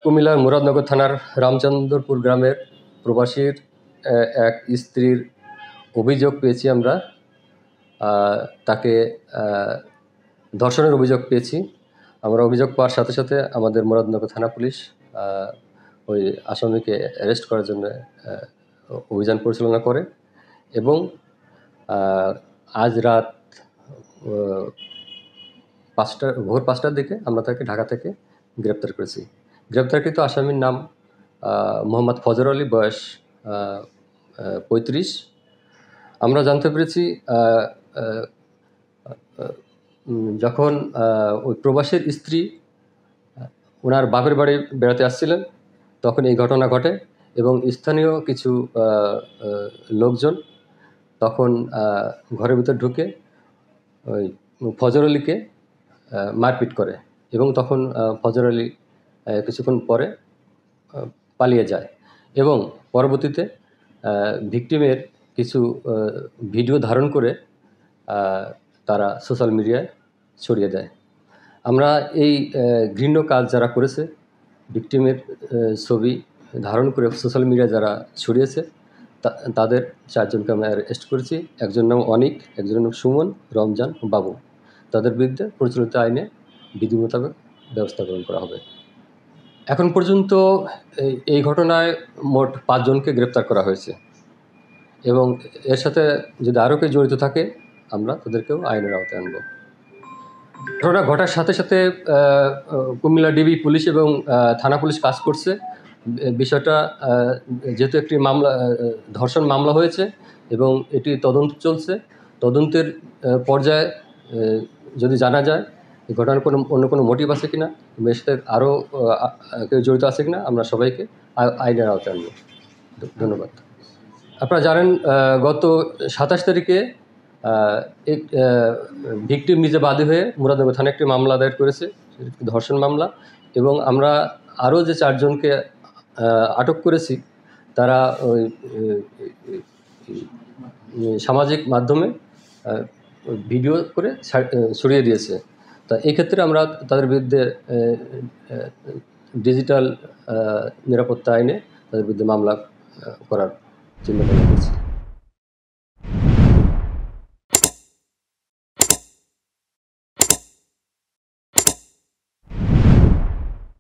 কুমিল্লার মুরাদনগর থানার রামচন্দ্রপুর গ্রামের প্রবাসীর এক স্ত্রীর অভিযোগ পেয়েছি আমরা। তাকে ধর্ষণের অভিযোগ পেয়েছি। আমরা অভিযোগ পাওয়ার সাথে সাথে আমাদের মুরাদনগর থানা পুলিশ ওই আসামিকে অ্যারেস্ট করার জন্য অভিযান পরিচালনা করে এবং আজ রাত ভোর 5টার দিকে আমরা তাকে ঢাকা থেকে গ্রেপ্তার করেছি। গ্রেপ্তারকৃত আসামির নাম মোহাম্মদ ফজর আলী, বয়স 35। আমরা জানতে পেরেছি যখন ওই প্রবাসীর স্ত্রী ওনার বাপের বাড়ি বেড়াতে আসছিলেন তখন এই ঘটনা ঘটে এবং স্থানীয় কিছু লোকজন তখন ঘরের ভিতর ঢুকে ওই ফজর আলীকে মারপিট করে এবং তখন ফজর আলী কিছুক্ষণ পরে পালিয়ে যায় এবং পরবর্তীতে ভিকটিমের কিছু ভিডিও ধারণ করে তারা সোশ্যাল মিডিয়ায় ছড়িয়ে দেয়। আমরা এই ঘৃণ্য কাজ যারা করেছে, ভিকটিমের ছবি ধারণ করে সোশ্যাল মিডিয়ায় যারা ছড়িয়েছে তাদের 4 জনকে আমরা অ্যারেস্ট করেছি। একজনের নাম অনিক, একজনের নাম সুমন, রমজান, বাবু। তাদের বিরুদ্ধে প্রচলিত আইনে বিধি মোতাবেক ব্যবস্থা গ্রহণ করা হবে। এখন পর্যন্ত এই ঘটনায় মোট 5 জনকে গ্রেপ্তার করা হয়েছে এবং এর সাথে যদি আরও কেউ জড়িত থাকে আমরা তাদেরকেও আইনের আওতায় আনব। ঘটনা ঘটার সাথে সাথে কুমিল্লা ডিবি পুলিশ এবং থানা পুলিশ কাজ করছে। বিষয়টা যেহেতু একটি মামলা, ধর্ষণ মামলা হয়েছে এবং এটি তদন্ত চলছে, তদন্তের পর্যায়ে যদি জানা যায় এই ঘটনার অন্য কোনো মোটিভ আছে কিনা, এর সাথে আরও কেউ জড়িত আছে কিনা, আমরা সবাইকে আইনের আওতায় আনব। ধন্যবাদ। আপনারা জানেন গত 27 তারিখে এক ভিকটিম নিজে বাদী হয়ে মুরাদনগর থানায় একটি মামলা দায়ের করেছে, ধর্ষণ মামলা, এবং আমরা আরও যে 4 জনকে আটক করেছি তারা ওই সামাজিক মাধ্যমে ভিডিও করে ছড়িয়ে দিয়েছে। তা এই ক্ষেত্রে আমরা তাদের বিরুদ্ধে ডিজিটাল নিরাপত্তা আইনে তাদের বিরুদ্ধে মামলা করার চিন্তা ভাবনা করছি।